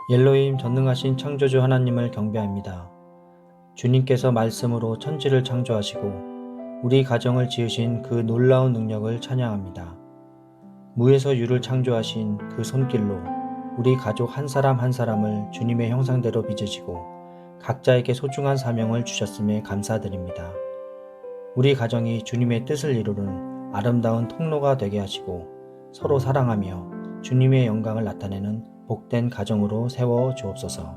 엘로힘 전능하신 창조주 하나님을 경배합니다. 주님께서 말씀으로 천지를 창조하시고 우리 가정을 지으신 그 놀라운 능력을 찬양합니다. 무에서 유를 창조하신 그 손길로 우리 가족 한 사람 한 사람을 주님의 형상대로 빚으시고 각자에게 소중한 사명을 주셨음에 감사드립니다. 우리 가정이 주님의 뜻을 이루는 아름다운 통로가 되게 하시고 서로 사랑하며 주님의 영광을 나타내는 복된 가정으로 세워 주옵소서.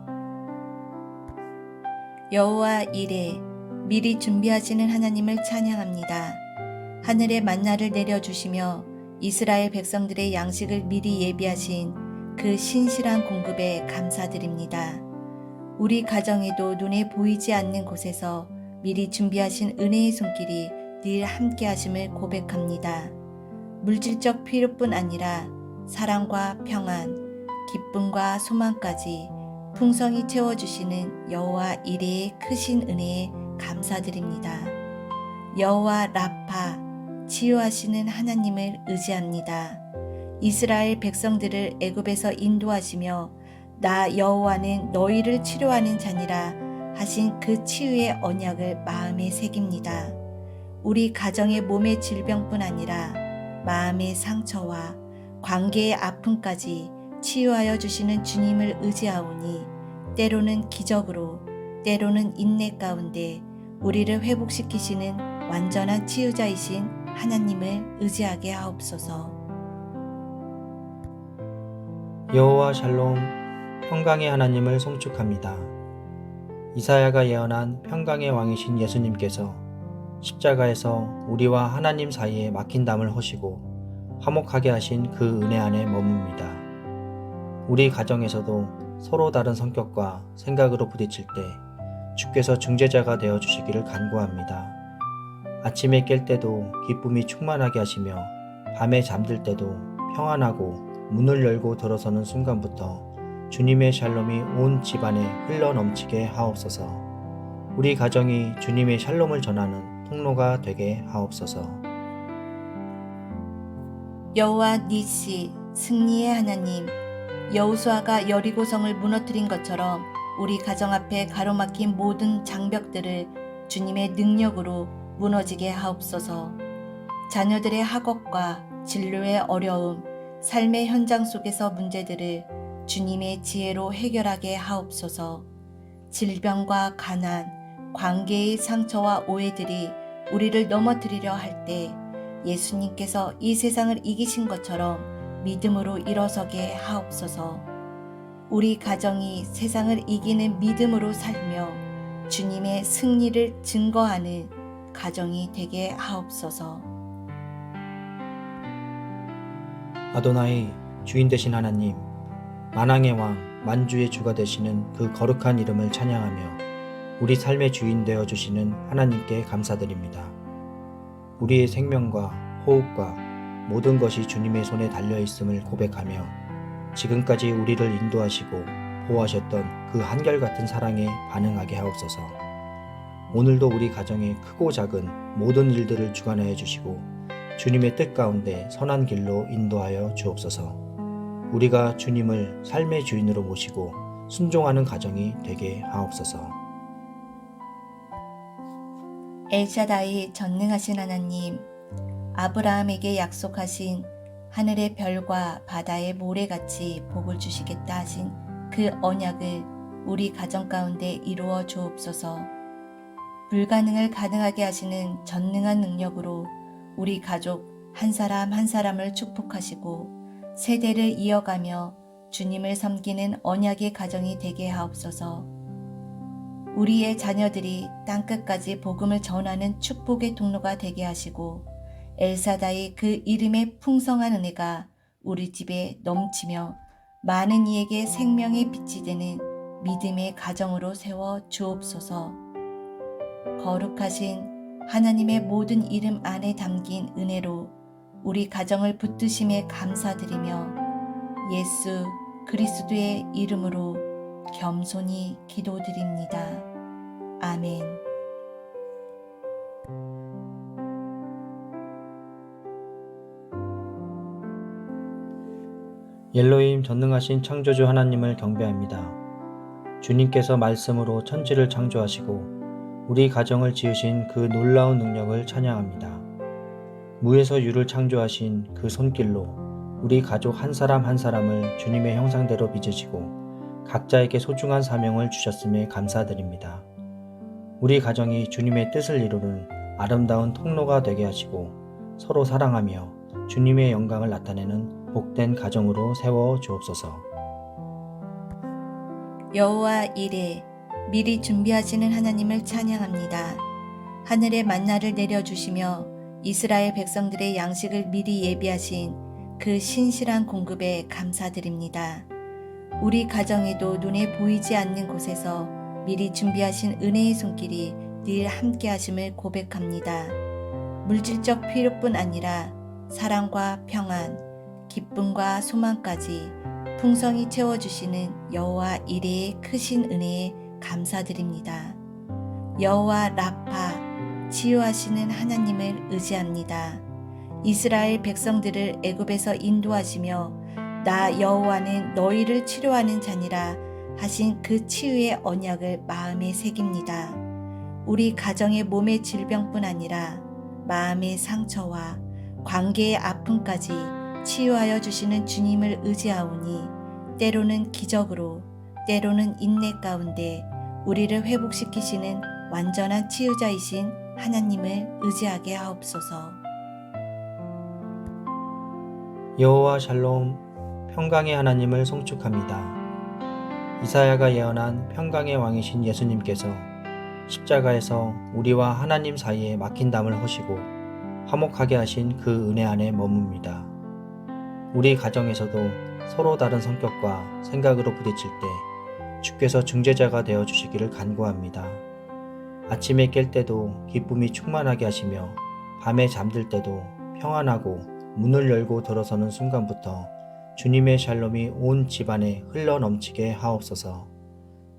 여호와 이레, 미리 준비하시는 하나님을 찬양합니다. 하늘의 만나를 내려주시며 이스라엘 백성들의 양식을 미리 예비하신 그 신실한 공급에 감사드립니다. 우리 가정에도 눈에 보이지 않는 곳에서 미리 준비하신 은혜의 손길이 늘 함께 하심을 고백합니다. 물질적 필요뿐 아니라 사랑과 평안, 기쁨과 소망까지 풍성히 채워주시는 여호와 이레의 크신 은혜에 감사드립니다. 여호와 라파, 치유하시는 하나님을 의지합니다. 이스라엘 백성들을 애굽에서 인도하시며 나 여호와는 너희를 치료하는 자니라 하신 그 치유의 언약을 마음에 새깁니다. 우리 가정의 몸의 질병뿐 아니라 마음의 상처와 관계의 아픔까지 치유하여 주시는 주님을 의지하오니 때로는 기적으로 때로는 인내 가운데 우리를 회복시키시는 완전한 치유자이신 하나님을 의지하게 하옵소서. 여호와 샬롬, 평강의 하나님을 송축합니다. 이사야가 예언한 평강의 왕이신 예수님께서 십자가에서 우리와 하나님 사이에 막힌 담을 허시고 화목하게 하신 그 은혜 안에 머뭅니다. 우리 가정에서도 서로 다른 성격과 생각으로 부딪힐 때 주께서 중재자가 되어 주시기를 간구합니다. 아침에 깰 때도 기쁨이 충만하게 하시며 밤에 잠들 때도 평안하고 문을 열고 들어서는 순간부터 주님의 샬롬이 온 집안에 흘러 넘치게 하옵소서. 우리 가정이 주님의 샬롬을 전하는 통로가 되게 하옵소서. 여호와 니시, 승리의 하나님, 여호수아가 여리고성을 무너뜨린 것처럼 우리 가정 앞에 가로막힌 모든 장벽들을 주님의 능력으로 무너지게 하옵소서. 자녀들의 학업과 진로의 어려움, 삶의 현장 속에서 문제들을 주님의 지혜로 해결하게 하옵소서. 질병과 가난, 관계의 상처와 오해들이 우리를 넘어뜨리려 할 때 예수님께서 이 세상을 이기신 것처럼 믿음으로 일어서게 하옵소서. 우리 가정이 세상을 이기는 믿음으로 살며 주님의 승리를 증거하는 가정이 되게 하옵소서. 아도나이, 주인 되신 하나님, 만왕의 왕, 만주의 주가 되시는 그 거룩한 이름을 찬양하며 우리 삶의 주인 되어 주시는 하나님께 감사드립니다. 우리의 생명과 호흡과 모든 것이 주님의 손에 달려 있음을 고백하며 지금까지 우리를 인도하시고 보호하셨던 그 한결같은 사랑에 반응하게 하옵소서. 오늘도 우리 가정의 크고 작은 모든 일들을 주관하여 주시고 주님의 뜻 가운데 선한 길로 인도하여 주옵소서. 우리가 주님을 삶의 주인으로 모시고 순종하는 가정이 되게 하옵소서. 엘샤다이 전능하신 하나님, 아브라함에게 약속하신 하늘의 별과 바다의 모래같이 복을 주시겠다 하신 그 언약을 우리 가정 가운데 이루어 주옵소서. 불가능을 가능하게 하시는 전능한 능력으로 우리 가족 한 사람 한 사람을 축복하시고 세대를 이어가며 주님을 섬기는 언약의 가정이 되게 하옵소서. 우리의 자녀들이 땅끝까지 복음을 전하는 축복의 통로가 되게 하시고 엘사다의 그 이름의 풍성한 은혜가 우리 집에 넘치며 많은 이에게 생명의 빛이 되는 믿음의 가정으로 세워 주옵소서. 거룩하신 하나님의 모든 이름 안에 담긴 은혜로 우리 가정을 붙드심에 감사드리며 예수 그리스도의 이름으로 겸손히 기도드립니다. 아멘. 엘로힘 전능하신 창조주 하나님을 경배합니다. 주님께서 말씀으로 천지를 창조하시고 우리 가정을 지으신 그 놀라운 능력을 찬양합니다. 무에서 유를 창조하신 그 손길로 우리 가족 한 사람 한 사람을 주님의 형상대로 빚으시고 각자에게 소중한 사명을 주셨음에 감사드립니다. 우리 가정이 주님의 뜻을 이루는 아름다운 통로가 되게 하시고 서로 사랑하며 주님의 영광을 나타내는 복된 가정으로 세워 주옵소서. 여호와 이레 미리 준비하시는 하나님을 찬양합니다. 하늘에 만나를 내려주시며 이스라엘 백성들의 양식을 미리 예비하신 그 신실한 공급에 감사드립니다. 우리 가정에도 눈에 보이지 않는 곳에서 미리 준비하신 은혜의 손길이 늘 함께 하심을 고백합니다. 물질적 필요뿐 아니라 사랑과 평안, 기쁨과 소망까지 풍성히 채워주시는 여호와 이레의 크신 은혜에 감사드립니다. 여호와 라파, 치유하시는 하나님을 의지합니다. 이스라엘 백성들을 애굽에서 인도하시며 나 여호와는 너희를 치료하는 자니라 하신 그 치유의 언약을 마음에 새깁니다. 우리 가정의 몸의 질병뿐 아니라 마음의 상처와 관계의 아픔까지 치유하여 주시는 주님을 의지하오니 때로는 기적으로 때로는 인내 가운데 우리를 회복시키시는 완전한 치유자이신 하나님을 의지하게 하옵소서. 여호와 샬롬, 평강의 하나님을 송축합니다. 이사야가 예언한 평강의 왕이신 예수님께서 십자가에서 우리와 하나님 사이에 막힌 담을 허시고 화목하게 하신 그 은혜 안에 머뭅니다. 우리 가정에서도 서로 다른 성격과 생각으로 부딪힐 때 주께서 중재자가 되어 주시기를 간구합니다. 아침에 깰 때도 기쁨이 충만하게 하시며 밤에 잠들 때도 평안하고 문을 열고 들어서는 순간부터 주님의 샬롬이 온 집안에 흘러 넘치게 하옵소서.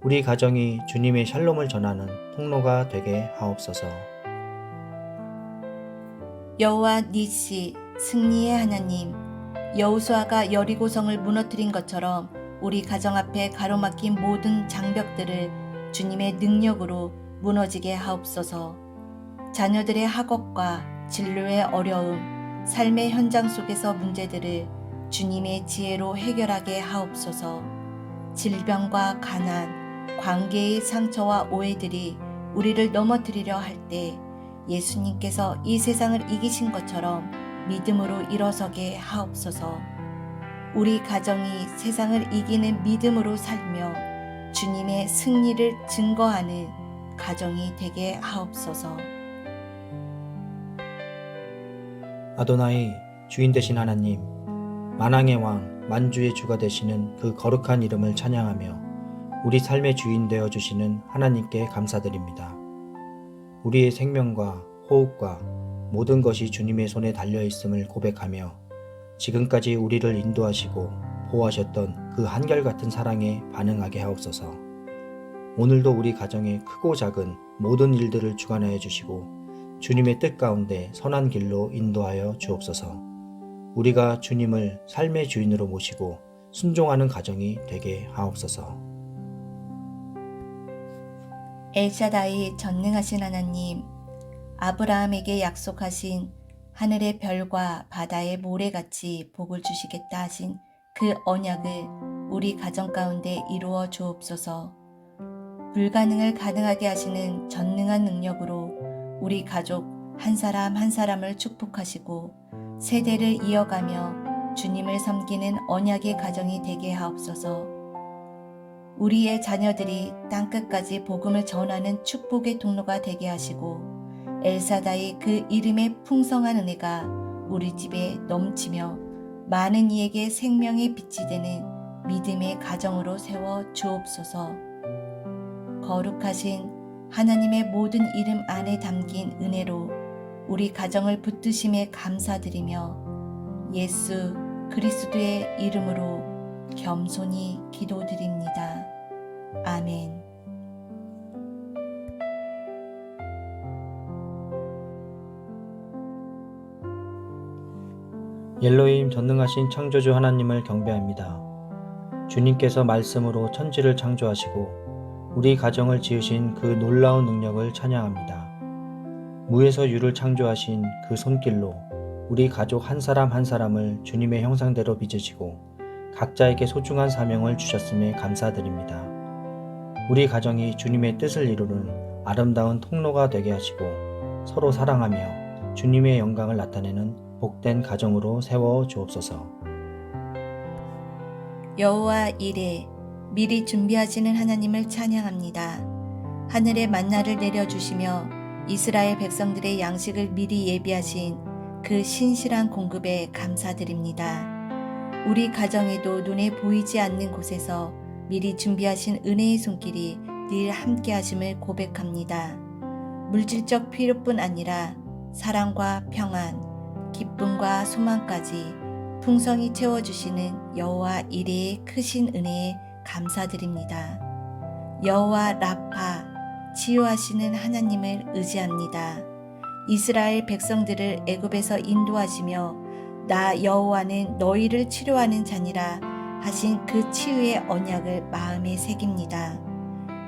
우리 가정이 주님의 샬롬을 전하는 통로가 되게 하옵소서. 여호와 니시, 승리의 하나님, 여호수아가 여리고성을 무너뜨린 것처럼 우리 가정 앞에 가로막힌 모든 장벽들을 주님의 능력으로 무너지게 하옵소서. 자녀들의 학업과 진로의 어려움, 삶의 현장 속에서 문제들을 주님의 지혜로 해결하게 하옵소서. 질병과 가난, 관계의 상처와 오해들이 우리를 넘어뜨리려 할 때 예수님께서 이 세상을 이기신 것처럼 믿음으로 일어서게 하옵소서. 우리 가정이 세상을 이기는 믿음으로 살며 주님의 승리를 증거하는 가정이 되게 하옵소서. 아도나이, 주인 되신 하나님, 만왕의 왕, 만주의 주가 되시는 그 거룩한 이름을 찬양하며 우리 삶의 주인 되어 주시는 하나님께 감사드립니다. 우리의 생명과 호흡과 모든 것이 주님의 손에 달려 있음을 고백하며 지금까지 우리를 인도하시고 보호하셨던 그 한결같은 사랑에 반응하게 하옵소서. 오늘도 우리 가정의 크고 작은 모든 일들을 주관하여 주시고 주님의 뜻 가운데 선한 길로 인도하여 주옵소서. 우리가 주님을 삶의 주인으로 모시고 순종하는 가정이 되게 하옵소서. 엘샤다이 전능하신 하나님, 아브라함에게 약속하신 하늘의 별과 바다의 모래같이 복을 주시겠다 하신 그 언약을 우리 가정 가운데 이루어 주옵소서. 불가능을 가능하게 하시는 전능한 능력으로 우리 가족 한 사람 한 사람을 축복하시고 세대를 이어가며 주님을 섬기는 언약의 가정이 되게 하옵소서. 우리의 자녀들이 땅끝까지 복음을 전하는 축복의 통로가 되게 하시고 엘사다의 그 이름의 풍성한 은혜가 우리 집에 넘치며 많은 이에게 생명의 빛이 되는 믿음의 가정으로 세워 주옵소서. 거룩하신 하나님의 모든 이름 안에 담긴 은혜로 우리 가정을 붙드심에 감사드리며 예수 그리스도의 이름으로 겸손히 기도드립니다. 아멘. 엘로힘 전능하신 창조주 하나님을 경배합니다. 주님께서 말씀으로 천지를 창조하시고 우리 가정을 지으신 그 놀라운 능력을 찬양합니다. 무에서 유를 창조하신 그 손길로 우리 가족 한 사람 한 사람을 주님의 형상대로 빚으시고 각자에게 소중한 사명을 주셨음에 감사드립니다. 우리 가정이 주님의 뜻을 이루는 아름다운 통로가 되게 하시고 서로 사랑하며 주님의 영광을 나타내는 복된 가정으로 세워 주옵소서. 여호와 이레 미리 준비하시는 하나님을 찬양합니다. 하늘의 만나를 내려주시며 이스라엘 백성들의 양식을 미리 예비하신 그 신실한 공급에 감사드립니다. 우리 가정에도 눈에 보이지 않는 곳에서 미리 준비하신 은혜의 손길이 늘 함께 하심을 고백합니다. 물질적 필요뿐 아니라 사랑과 평안, 기쁨과 소망까지 풍성히 채워주시는 여호와 이레의 크신 은혜에 감사드립니다. 여호와 라파, 치유하시는 하나님을 의지합니다. 이스라엘 백성들을 애굽에서 인도하시며 나 여호와는 너희를 치료하는 자니라 하신 그 치유의 언약을 마음에 새깁니다.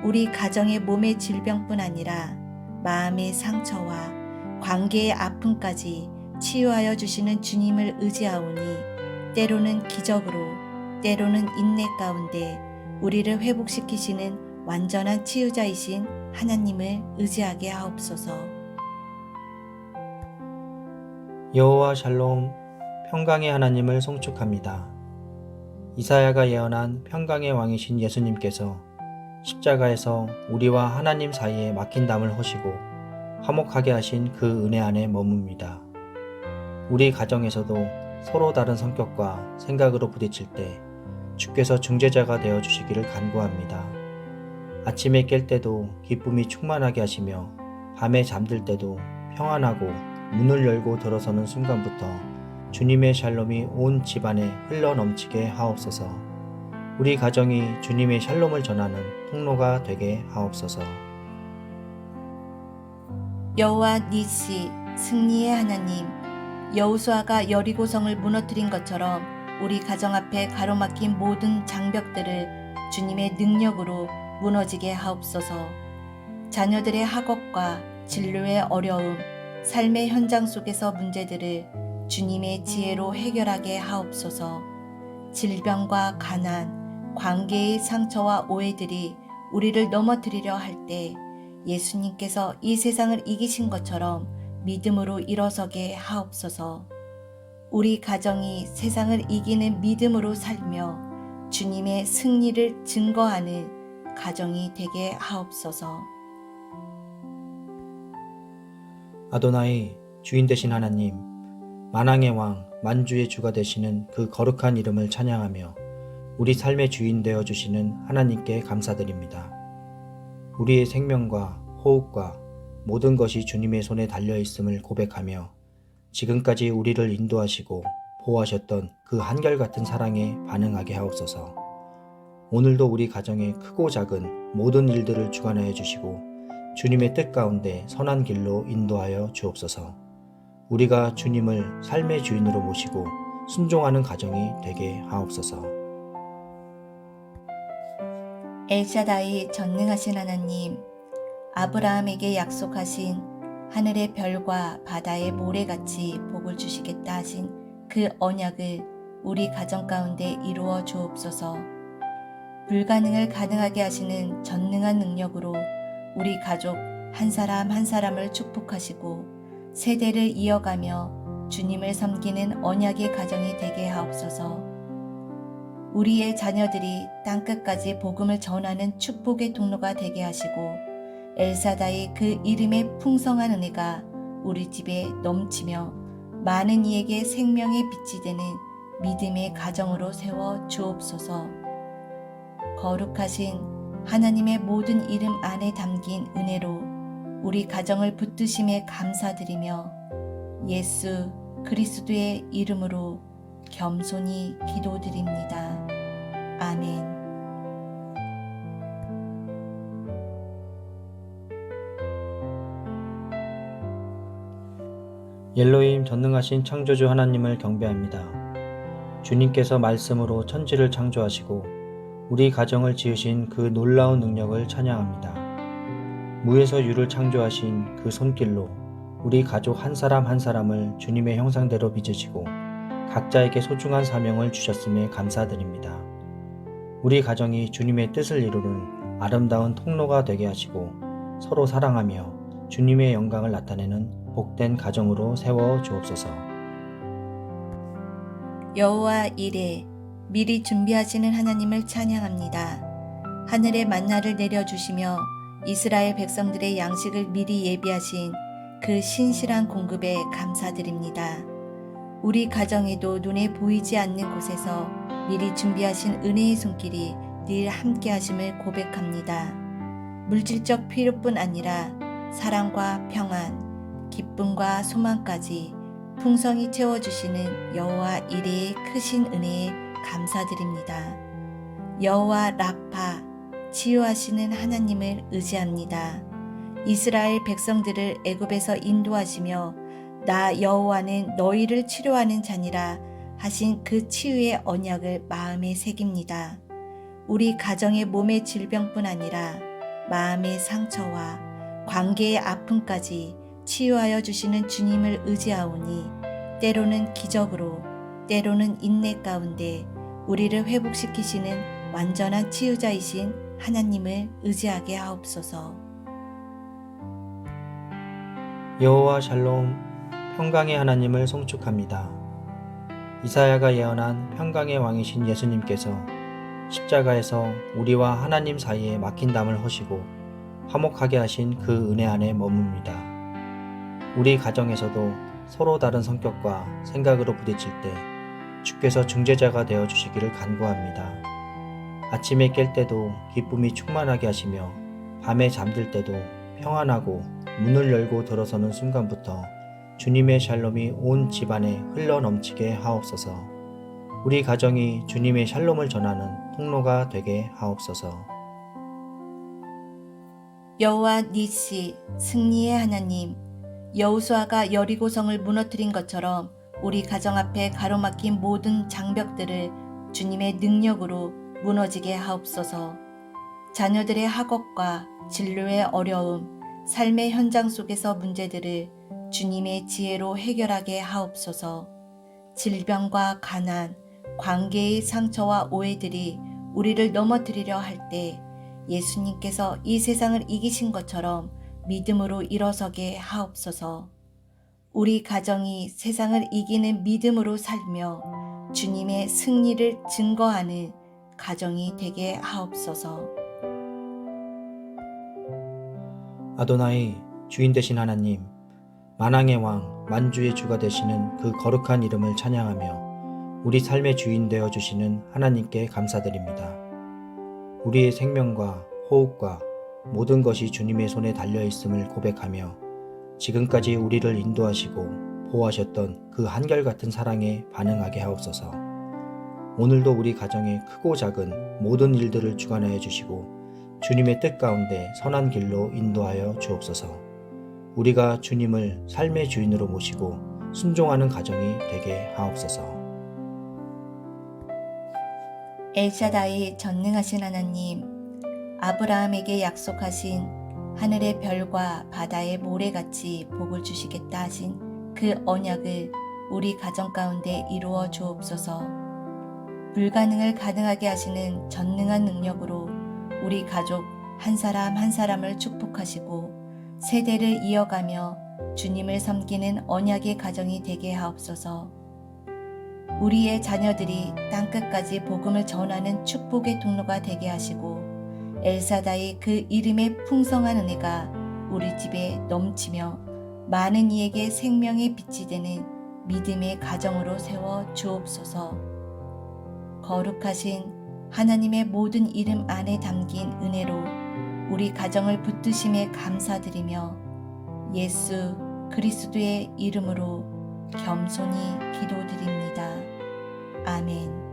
우리 가정의 몸의 질병뿐 아니라 마음의 상처와 관계의 아픔까지 치유하여 주시는 주님을 의지하오니 때로는 기적으로 때로는 인내 가운데 우리를 회복시키시는 완전한 치유자이신 하나님을 의지하게 하옵소서. 여호와 샬롬, 평강의 하나님을 송축합니다. 이사야가 예언한 평강의 왕이신 예수님께서 십자가에서 우리와 하나님 사이에 막힌 담을 허시고 화목하게 하신 그 은혜 안에 머뭅니다. 우리 가정에서도 서로 다른 성격과 생각으로 부딪힐 때 주께서 중재자가 되어 주시기를 간구합니다. 아침에 깰 때도 기쁨이 충만하게 하시며 밤에 잠들 때도 평안하고 문을 열고 들어서는 순간부터 주님의 샬롬이 온 집안에 흘러 넘치게 하옵소서. 우리 가정이 주님의 샬롬을 전하는 통로가 되게 하옵소서. 여호와 니시, 승리의 하나님, 여호수아가 여리고성을 무너뜨린 것처럼 우리 가정 앞에 가로막힌 모든 장벽들을 주님의 능력으로 무너지게 하옵소서. 자녀들의 학업과 진로의 어려움, 삶의 현장 속에서 문제들을 주님의 지혜로 해결하게 하옵소서. 질병과 가난, 관계의 상처와 오해들이 우리를 넘어뜨리려 할 때 예수님께서 이 세상을 이기신 것처럼 믿음으로 일어서게 하옵소서. 우리 가정이 세상을 이기는 믿음으로 살며 주님의 승리를 증거하는 가정이 되게 하옵소서. 아도나이, 주인 되신 하나님, 만왕의 왕, 만주의 주가 되시는 그 거룩한 이름을 찬양하며 우리 삶의 주인 되어 주시는 하나님께 감사드립니다. 우리의 생명과 호흡과 모든 것이 주님의 손에 달려 있음을 고백하며 지금까지 우리를 인도하시고 보호하셨던 그 한결같은 사랑에 반응하게 하옵소서. 오늘도 우리 가정의 크고 작은 모든 일들을 주관하여 주시고 주님의 뜻 가운데 선한 길로 인도하여 주옵소서. 우리가 주님을 삶의 주인으로 모시고 순종하는 가정이 되게 하옵소서. 엘샤다이 전능하신 하나님, 아브라함에게 약속하신 하늘의 별과 바다의 모래같이 복을 주시겠다 하신 그 언약을 우리 가정 가운데 이루어 주옵소서. 불가능을 가능하게 하시는 전능한 능력으로 우리 가족 한 사람 한 사람을 축복하시고 세대를 이어가며 주님을 섬기는 언약의 가정이 되게 하옵소서. 우리의 자녀들이 땅끝까지 복음을 전하는 축복의 통로가 되게 하시고 엘사다의 그 이름의 풍성한 은혜가 우리 집에 넘치며 많은 이에게 생명의 빛이 되는 믿음의 가정으로 세워 주옵소서. 거룩하신 하나님의 모든 이름 안에 담긴 은혜로 우리 가정을 붙드심에 감사드리며 예수 그리스도의 이름으로 겸손히 기도드립니다. 아멘. 엘로힘 전능하신 창조주 하나님을 경배합니다. 주님께서 말씀으로 천지를 창조하시고 우리 가정을 지으신 그 놀라운 능력을 찬양합니다. 무에서 유를 창조하신 그 손길로 우리 가족 한 사람 한 사람을 주님의 형상대로 빚으시고 각자에게 소중한 사명을 주셨음에 감사드립니다. 우리 가정이 주님의 뜻을 이루는 아름다운 통로가 되게 하시고 서로 사랑하며 주님의 영광을 나타내는 복된 가정으로 세워 주옵소서. 여호와 이레 미리 준비하시는 하나님을 찬양합니다. 하늘의 만나를 내려주시며 이스라엘 백성들의 양식을 미리 예비하신 그 신실한 공급에 감사드립니다. 우리 가정에도 눈에 보이지 않는 곳에서 미리 준비하신 은혜의 손길이 늘 함께 하심을 고백합니다. 물질적 필요뿐 아니라 사랑과 평안, 기쁨과 소망까지 풍성히 채워주시는 여호와 이레의 크신 은혜에 감사드립니다. 여호와 라파, 치유하시는 하나님을 의지합니다. 이스라엘 백성들을 애굽에서 인도하시며 나 여호와는 너희를 치료하는 자니라 하신 그 치유의 언약을 마음에 새깁니다. 우리 가정의 몸의 질병뿐 아니라 마음의 상처와 관계의 아픔까지 치유하여 주시는 주님을 의지하오니 때로는 기적으로 때로는 인내 가운데 우리를 회복시키시는 완전한 치유자이신 하나님을 의지하게 하옵소서. 여호와 샬롬, 평강의 하나님을 송축합니다. 이사야가 예언한 평강의 왕이신 예수님께서 십자가에서 우리와 하나님 사이에 막힌 담을 허시고 화목하게 하신 그 은혜 안에 머뭅니다. 우리 가정에서도 서로 다른 성격과 생각으로 부딪힐 때 주께서 중재자가 되어 주시기를 간구합니다. 아침에 깰 때도 기쁨이 충만하게 하시며 밤에 잠들 때도 평안하고 문을 열고 들어서는 순간부터 주님의 샬롬이 온 집안에 흘러 넘치게 하옵소서. 우리 가정이 주님의 샬롬을 전하는 통로가 되게 하옵소서. 여호와 니시, 승리의 하나님, 여호수아가 여리고성을 무너뜨린 것처럼 우리 가정 앞에 가로막힌 모든 장벽들을 주님의 능력으로 무너지게 하옵소서. 자녀들의 학업과 진로의 어려움, 삶의 현장 속에서 문제들을 주님의 지혜로 해결하게 하옵소서. 질병과 가난, 관계의 상처와 오해들이 우리를 넘어뜨리려 할 때 예수님께서 이 세상을 이기신 것처럼 믿음으로 일어서게 하옵소서. 우리 가정이 세상을 이기는 믿음으로 살며 주님의 승리를 증거하는 가정이 되게 하옵소서. 아도나이, 주인 되신 하나님, 만왕의 왕, 만주의 주가 되시는 그 거룩한 이름을 찬양하며 우리 삶의 주인 되어 주시는 하나님께 감사드립니다. 우리의 생명과 호흡과 모든 것이 주님의 손에 달려 있음을 고백하며 지금까지 우리를 인도하시고 보호하셨던 그 한결같은 사랑에 반응하게 하옵소서. 오늘도 우리 가정의 크고 작은 모든 일들을 주관하여 주시고 주님의 뜻 가운데 선한 길로 인도하여 주옵소서. 우리가 주님을 삶의 주인으로 모시고 순종하는 가정이 되게 하옵소서. 엘샤다이 전능하신 하나님, 아브라함에게 약속하신 하늘의 별과 바다의 모래같이 복을 주시겠다 하신 그 언약을 우리 가정 가운데 이루어 주옵소서. 불가능을 가능하게 하시는 전능한 능력으로 우리 가족 한 사람 한 사람을 축복하시고 세대를 이어가며 주님을 섬기는 언약의 가정이 되게 하옵소서. 우리의 자녀들이 땅끝까지 복음을 전하는 축복의 통로가 되게 하시고 엘사다의 그 이름의 풍성한 은혜가 우리 집에 넘치며 많은 이에게 생명의 빛이 되는 믿음의 가정으로 세워 주옵소서. 거룩하신 하나님의 모든 이름 안에 담긴 은혜로 우리 가정을 붙드심에 감사드리며 예수 그리스도의 이름으로 겸손히 기도드립니다. 아멘.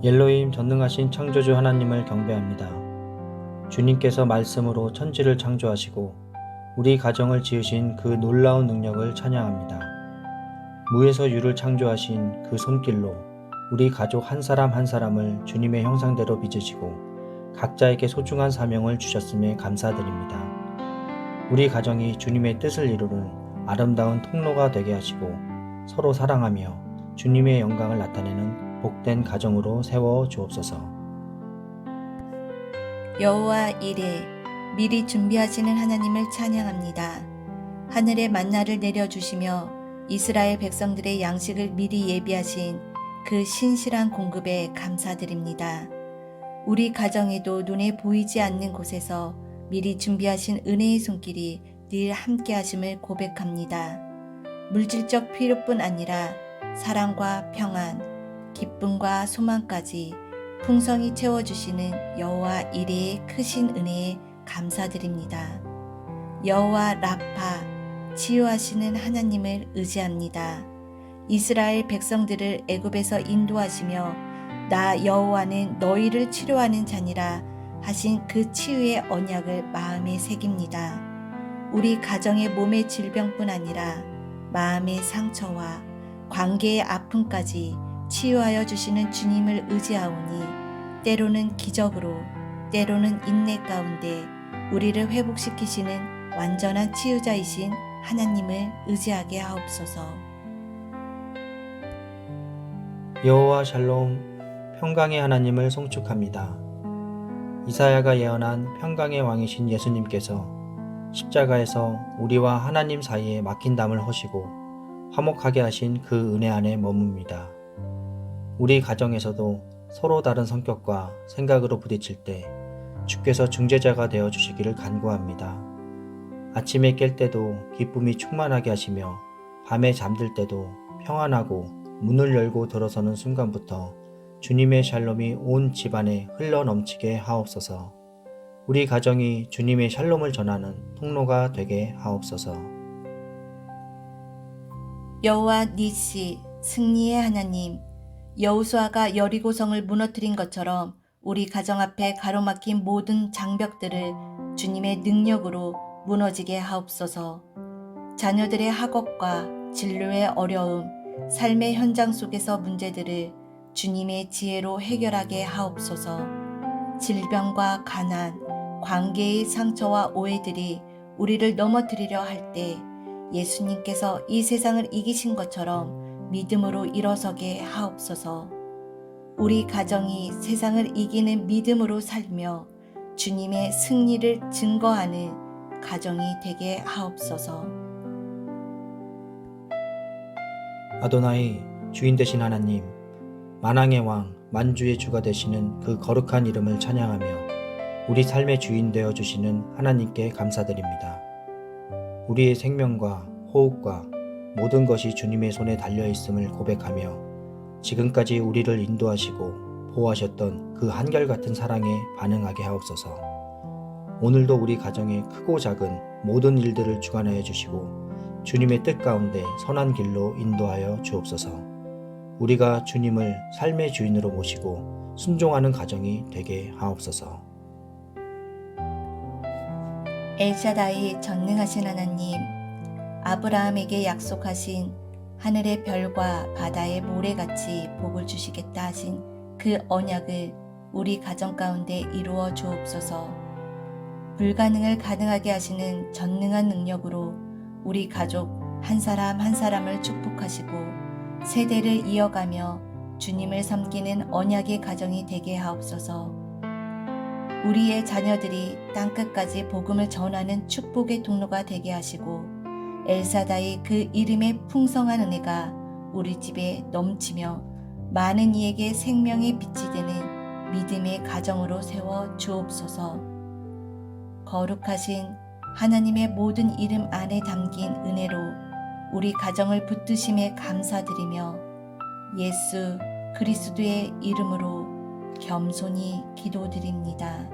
엘로힘 전능하신 창조주 하나님을 경배합니다. 주님께서 말씀으로 천지를 창조하시고 우리 가정을 지으신 그 놀라운 능력을 찬양합니다. 무에서 유를 창조하신 그 손길로 우리 가족 한 사람 한 사람을 주님의 형상대로 빚으시고 각자에게 소중한 사명을 주셨음에 감사드립니다. 우리 가정이 주님의 뜻을 이루는 아름다운 통로가 되게 하시고 서로 사랑하며 주님의 영광을 나타내는 복된 가정으로 세워 주옵소서. 여호와 이레 미리 준비하시는 하나님을 찬양합니다. 하늘의 만나를 내려주시며 이스라엘 백성들의 양식을 미리 예비하신 그 신실한 공급에 감사드립니다. 우리 가정에도 눈에 보이지 않는 곳에서 미리 준비하신 은혜의 손길이 늘 함께 하심을 고백합니다. 물질적 필요뿐 아니라 사랑과 평안, 기쁨과 소망까지 풍성히 채워주시는 여호와 이레의 크신 은혜에 감사드립니다. 여호와 라파, 치유하시는 하나님을 의지합니다. 이스라엘 백성들을 애굽에서 인도하시며 나 여호와는 너희를 치료하는 자니라 하신 그 치유의 언약을 마음에 새깁니다. 우리 가정의 몸의 질병뿐 아니라 마음의 상처와 관계의 아픔까지 치유하여 주시는 주님을 의지하오니 때로는 기적으로 때로는 인내 가운데 우리를 회복시키시는 완전한 치유자이신 하나님을 의지하게 하옵소서. 여호와 샬롬, 평강의 하나님을 송축합니다. 이사야가 예언한 평강의 왕이신 예수님께서 십자가에서 우리와 하나님 사이에 막힌 담을 허시고 화목하게 하신 그 은혜 안에 머뭅니다. 우리 가정에서도 서로 다른 성격과 생각으로 부딪힐 때 주께서 중재자가 되어 주시기를 간구합니다. 아침에 깰 때도 기쁨이 충만하게 하시며 밤에 잠들 때도 평안하고 문을 열고 들어서는 순간부터 주님의 샬롬이 온 집안에 흘러 넘치게 하옵소서. 우리 가정이 주님의 샬롬을 전하는 통로가 되게 하옵소서. 여호와 니시, 승리의 하나님, 여호수아가 여리고성을 무너뜨린 것처럼 우리 가정 앞에 가로막힌 모든 장벽들을 주님의 능력으로 무너지게 하옵소서. 자녀들의 학업과 진로의 어려움, 삶의 현장 속에서 문제들을 주님의 지혜로 해결하게 하옵소서. 질병과 가난, 관계의 상처와 오해들이 우리를 넘어뜨리려 할 때 예수님께서 이 세상을 이기신 것처럼 믿음으로 일어서게 하옵소서. 우리 가정이 세상을 이기는 믿음으로 살며 주님의 승리를 증거하는 가정이 되게 하옵소서. 아도나이, 주인 되신 하나님, 만왕의 왕, 만주의 주가 되시는 그 거룩한 이름을 찬양하며 우리 삶의 주인 되어 주시는 하나님께 감사드립니다. 우리의 생명과 호흡과 모든 것이 주님의 손에 달려 있음을 고백하며 지금까지 우리를 인도하시고 보호하셨던 그 한결같은 사랑에 반응하게 하옵소서. 오늘도 우리 가정의 크고 작은 모든 일들을 주관하여 주시고 주님의 뜻 가운데 선한 길로 인도하여 주옵소서. 우리가 주님을 삶의 주인으로 모시고 순종하는 가정이 되게 하옵소서. 엘샤다이 전능하신 하나님, 아브라함에게 약속하신 하늘의 별과 바다의 모래같이 복을 주시겠다 하신 그 언약을 우리 가정 가운데 이루어 주옵소서. 불가능을 가능하게 하시는 전능한 능력으로 우리 가족 한 사람 한 사람을 축복하시고 세대를 이어가며 주님을 섬기는 언약의 가정이 되게 하옵소서. 우리의 자녀들이 땅끝까지 복음을 전하는 축복의 통로가 되게 하시고 엘사다의 그 이름의 풍성한 은혜가 우리 집에 넘치며 많은 이에게 생명의 빛이 되는 믿음의 가정으로 세워 주옵소서. 거룩하신 하나님의 모든 이름 안에 담긴 은혜로 우리 가정을 붙드심에 감사드리며 예수 그리스도의 이름으로 겸손히 기도드립니다.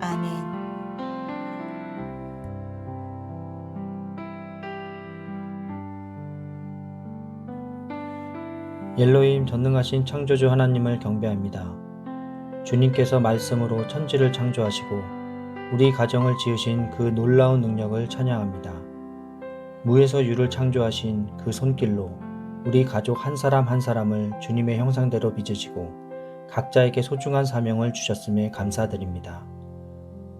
아멘. 엘로힘 전능하신 창조주 하나님을 경배합니다. 주님께서 말씀으로 천지를 창조하시고 우리 가정을 지으신 그 놀라운 능력을 찬양합니다. 무에서 유를 창조하신 그 손길로 우리 가족 한 사람 한 사람을 주님의 형상대로 빚으시고 각자에게 소중한 사명을 주셨음에 감사드립니다.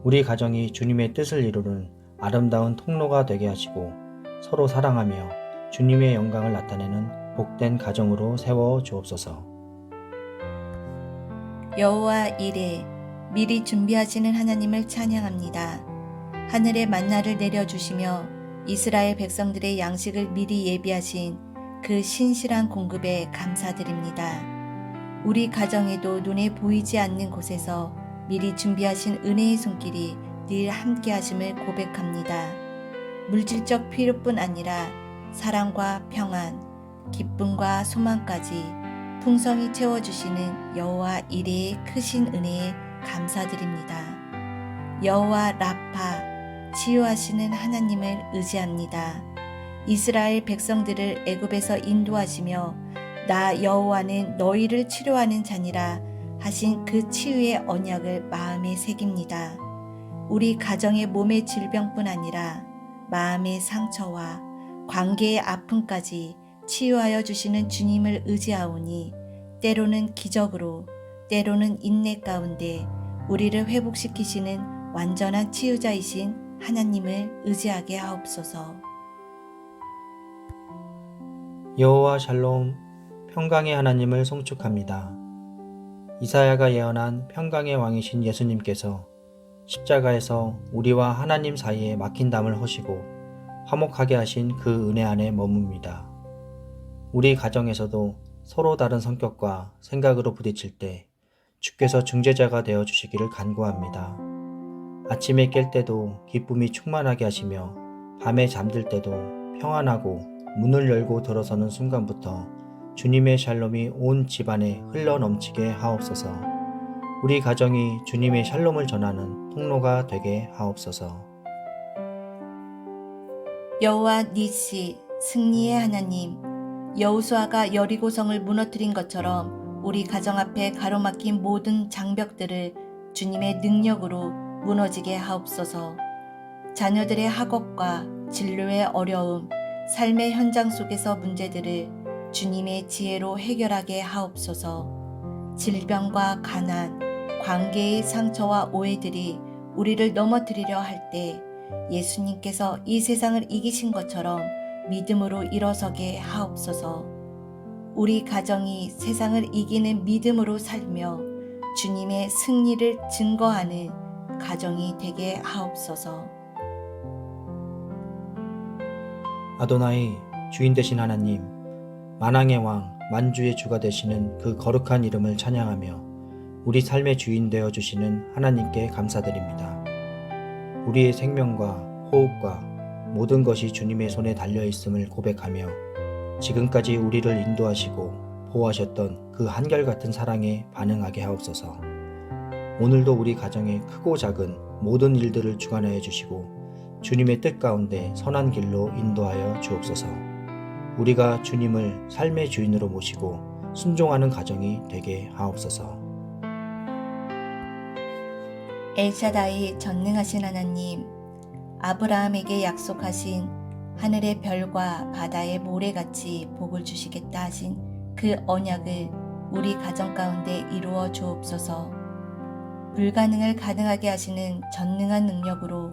우리 가정이 주님의 뜻을 이루는 아름다운 통로가 되게 하시고 서로 사랑하며 주님의 영광을 나타내는 복된 가정으로 세워 주옵소서. 여호와 이레 미리 준비하시는 하나님을 찬양합니다. 하늘의 만나를 내려주시며 이스라엘 백성들의 양식을 미리 예비하신 그 신실한 공급에 감사드립니다. 우리 가정에도 눈에 보이지 않는 곳에서 미리 준비하신 은혜의 손길이 늘 함께 하심을 고백합니다. 물질적 필요뿐 아니라 사랑과 평안, 기쁨과 소망까지 풍성히 채워주시는 여호와 이레의 크신 은혜에 감사드립니다. 여호와 라파, 치유하시는 하나님을 의지합니다. 이스라엘 백성들을 애굽에서 인도하시며 나 여호와는 너희를 치료하는 자니라 하신 그 치유의 언약을 마음에 새깁니다. 우리 가정의 몸의 질병뿐 아니라 마음의 상처와 관계의 아픔까지 치유하여 주시는 주님을 의지하오니 때로는 기적으로 때로는 인내 가운데 우리를 회복시키시는 완전한 치유자이신 하나님을 의지하게 하옵소서. 여호와 샬롬, 평강의 하나님을 송축합니다. 이사야가 예언한 평강의 왕이신 예수님께서 십자가에서 우리와 하나님 사이에 막힌 담을 허시고 화목하게 하신 그 은혜 안에 머뭅니다. 우리 가정에서도 서로 다른 성격과 생각으로 부딪힐 때 주께서 중재자가 되어 주시기를 간구합니다. 아침에 깰 때도 기쁨이 충만하게 하시며 밤에 잠들 때도 평안하고 문을 열고 들어서는 순간부터 주님의 샬롬이 온 집안에 흘러 넘치게 하옵소서. 우리 가정이 주님의 샬롬을 전하는 통로가 되게 하옵소서. 여호와 니시, 승리의 하나님, 여호수아가 여리고성을 무너뜨린 것처럼 우리 가정 앞에 가로막힌 모든 장벽들을 주님의 능력으로 무너지게 하옵소서. 자녀들의 학업과 진로의 어려움, 삶의 현장 속에서 문제들을 주님의 지혜로 해결하게 하옵소서. 질병과 가난, 관계의 상처와 오해들이 우리를 넘어뜨리려 할 때 예수님께서 이 세상을 이기신 것처럼 믿음으로 일어서게 하옵소서. 우리 가정이 세상을 이기는 믿음으로 살며 주님의 승리를 증거하는 가정이 되게 하옵소서. 아도나이, 주인 되신 하나님, 만왕의 왕, 만주의 주가 되시는 그 거룩한 이름을 찬양하며 우리 삶의 주인 되어 주시는 하나님께 감사드립니다. 우리의 생명과 호흡과 모든 것이 주님의 손에 달려 있음을 고백하며 지금까지 우리를 인도하시고 보호하셨던 그 한결같은 사랑에 반응하게 하옵소서. 오늘도 우리 가정의 크고 작은 모든 일들을 주관하여 주시고 주님의 뜻 가운데 선한 길로 인도하여 주옵소서. 우리가 주님을 삶의 주인으로 모시고 순종하는 가정이 되게 하옵소서. 엘샤다이 전능하신 하나님, 아브라함에게 약속하신 하늘의 별과 바다의 모래같이 복을 주시겠다 하신 그 언약을 우리 가정 가운데 이루어 주옵소서. 불가능을 가능하게 하시는 전능한 능력으로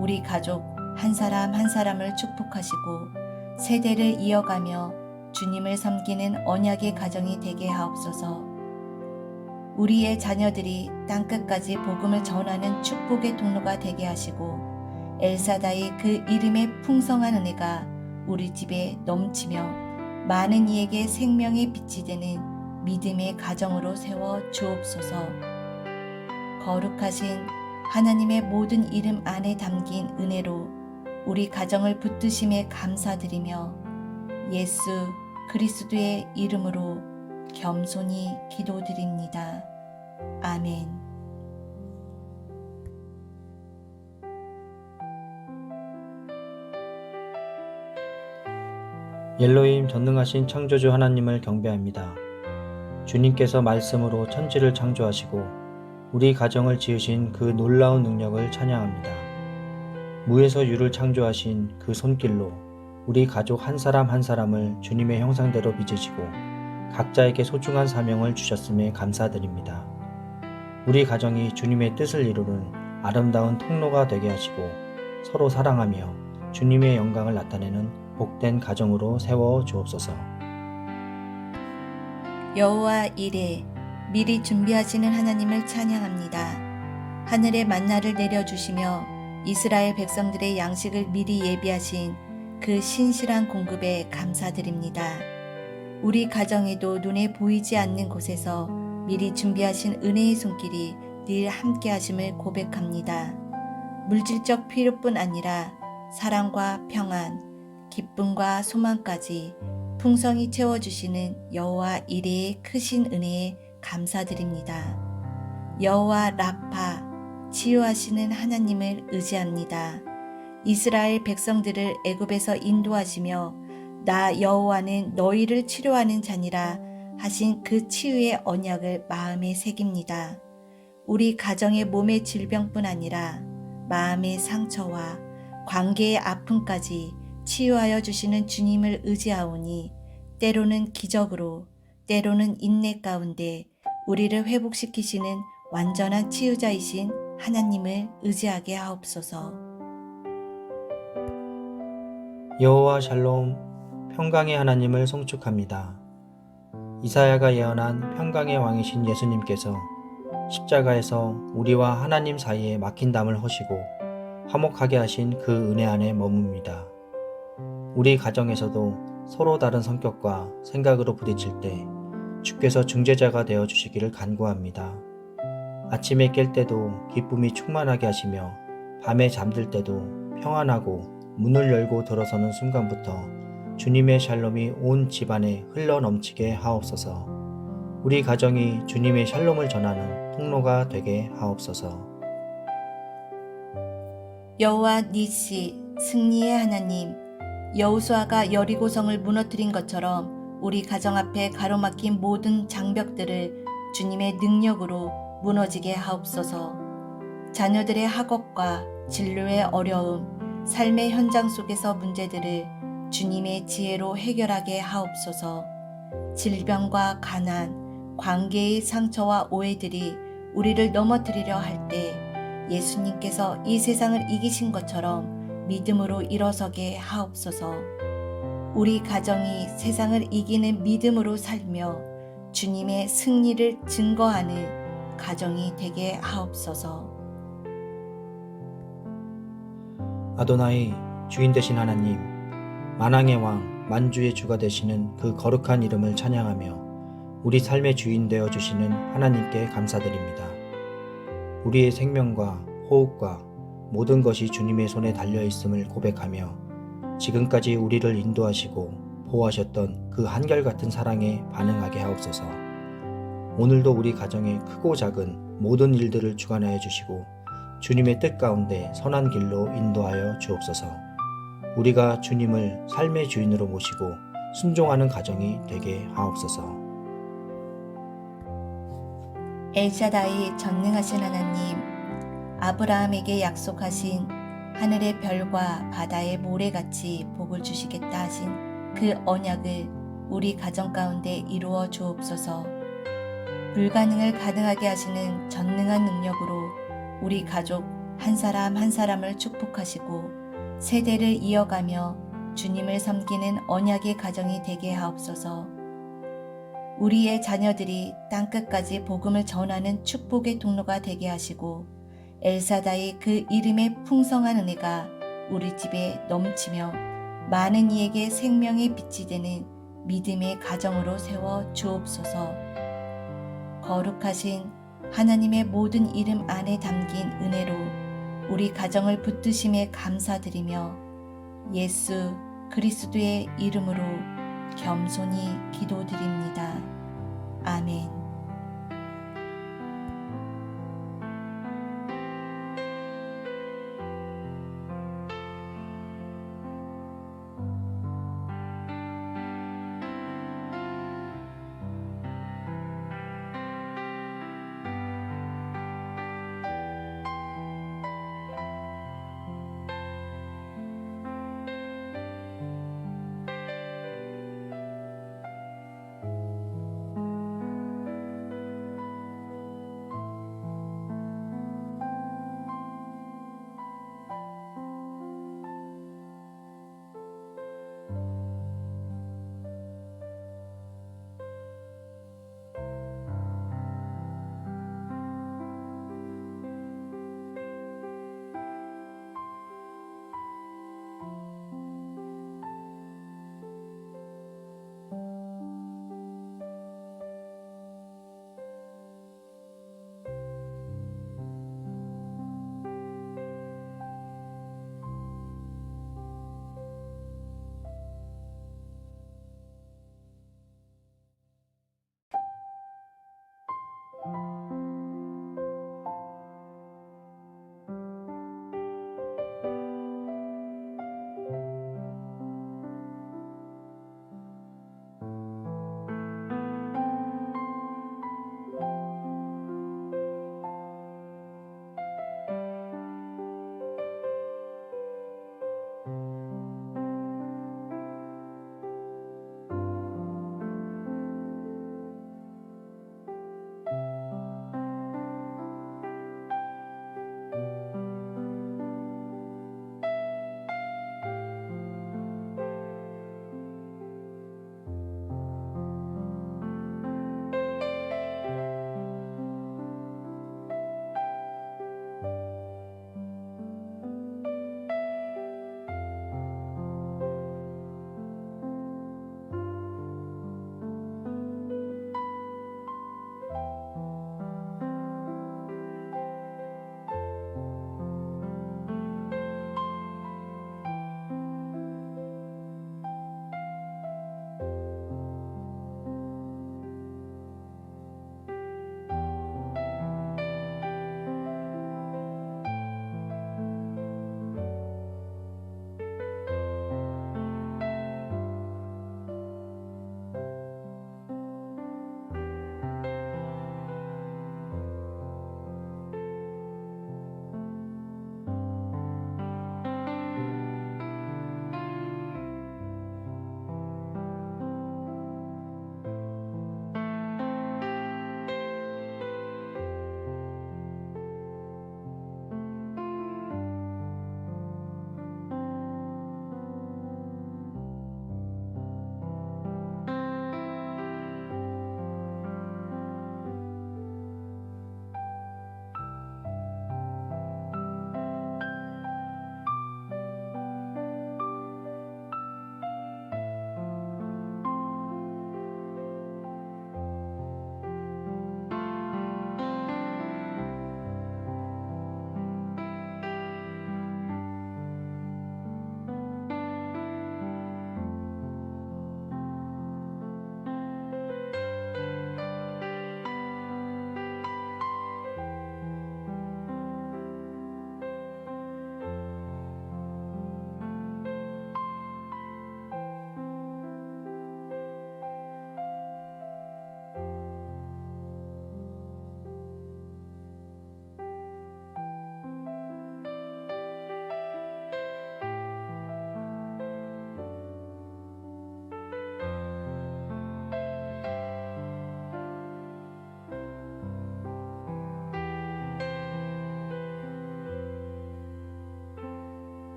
우리 가족 한 사람 한 사람을 축복하시고 세대를 이어가며 주님을 섬기는 언약의 가정이 되게 하옵소서. 우리의 자녀들이 땅끝까지 복음을 전하는 축복의 통로가 되게 하시고 엘사다의 그 이름의 풍성한 은혜가 우리 집에 넘치며 많은 이에게 생명의 빛이 되는 믿음의 가정으로 세워 주옵소서. 거룩하신 하나님의 모든 이름 안에 담긴 은혜로 우리 가정을 붙드심에 감사드리며 예수 그리스도의 이름으로 겸손히 기도드립니다. 아멘. 엘로힘 전능하신 창조주 하나님을 경배합니다. 주님께서 말씀으로 천지를 창조하시고 우리 가정을 지으신 그 놀라운 능력을 찬양합니다. 무에서 유를 창조하신 그 손길로 우리 가족 한 사람 한 사람을 주님의 형상대로 빚으시고 각자에게 소중한 사명을 주셨음에 감사드립니다. 우리 가정이 주님의 뜻을 이루는 아름다운 통로가 되게 하시고 서로 사랑하며 주님의 영광을 나타내는 복된 가정으로 세워 주옵소서. 여호와 이레 미리 준비하시는 하나님을 찬양합니다. 하늘에 만나를 내려주시며 이스라엘 백성들의 양식을 미리 예비하신 그 신실한 공급에 감사드립니다. 우리 가정에도 눈에 보이지 않는 곳에서 미리 준비하신 은혜의 손길이 늘 함께 하심을 고백합니다. 물질적 필요뿐 아니라 사랑과 평안, 기쁨과 소망까지 풍성히 채워주시는 여호와 이레의 크신 은혜에 감사드립니다. 여호와 라파, 치유하시는 하나님을 의지합니다. 이스라엘 백성들을 애굽에서 인도하시며 나 여호와는 너희를 치료하는 자니라 하신 그 치유의 언약을 마음에 새깁니다. 우리 가정의 몸의 질병뿐 아니라 마음의 상처와 관계의 아픔까지 치유하여 주시는 주님을 의지하오니 때로는 기적으로 때로는 인내 가운데 우리를 회복시키시는 완전한 치유자이신 하나님을 의지하게 하옵소서. 여호와 샬롬, 평강의 하나님을 송축합니다. 이사야가 예언한 평강의 왕이신 예수님께서 십자가에서 우리와 하나님 사이에 막힌 담을 허시고 화목하게 하신 그 은혜 안에 머뭅니다. 우리 가정에서도 서로 다른 성격과 생각으로 부딪힐 때 주께서 중재자가 되어 주시기를 간구합니다. 아침에 깰 때도 기쁨이 충만하게 하시며 밤에 잠들 때도 평안하고 문을 열고 들어서는 순간부터 주님의 샬롬이 온 집안에 흘러 넘치게 하옵소서. 우리 가정이 주님의 샬롬을 전하는 통로가 되게 하옵소서. 여호와 니시, 승리의 하나님, 여호수아가 여리고성을 무너뜨린 것처럼 우리 가정 앞에 가로막힌 모든 장벽들을 주님의 능력으로 무너지게 하옵소서. 자녀들의 학업과 진로의 어려움, 삶의 현장 속에서 문제들을 주님의 지혜로 해결하게 하옵소서. 질병과 가난, 관계의 상처와 오해들이 우리를 넘어뜨리려 할 때 예수님께서 이 세상을 이기신 것처럼 믿음으로 일어서게 하옵소서. 우리 가정이 세상을 이기는 믿음으로 살며 주님의 승리를 증거하는 가정이 되게 하옵소서. 아도나이, 주인 되신 하나님, 만왕의 왕, 만주의 주가 되시는 그 거룩한 이름을 찬양하며 우리 삶의 주인 되어 주시는 하나님께 감사드립니다. 우리의 생명과 호흡과 모든 것이 주님의 손에 달려 있음을 고백하며 지금까지 우리를 인도하시고 보호하셨던 그 한결같은 사랑에 반응하게 하옵소서. 오늘도 우리 가정의 크고 작은 모든 일들을 주관하여 주시고 주님의 뜻 가운데 선한 길로 인도하여 주옵소서. 우리가 주님을 삶의 주인으로 모시고 순종하는 가정이 되게 하옵소서. 엘샤다이 전능하신 하나님, 아브라함에게 약속하신 하늘의 별과 바다의 모래같이 복을 주시겠다 하신 그 언약을 우리 가정 가운데 이루어 주옵소서. 불가능을 가능하게 하시는 전능한 능력으로 우리 가족 한 사람 한 사람을 축복하시고 세대를 이어가며 주님을 섬기는 언약의 가정이 되게 하옵소서. 우리의 자녀들이 땅끝까지 복음을 전하는 축복의 통로가 되게 하시고 엘사다의 그 이름의 풍성한 은혜가 우리 집에 넘치며 많은 이에게 생명의 빛이 되는 믿음의 가정으로 세워 주옵소서. 거룩하신 하나님의 모든 이름 안에 담긴 은혜로 우리 가정을 붙드심에 감사드리며 예수 그리스도의 이름으로 겸손히 기도드립니다. 아멘.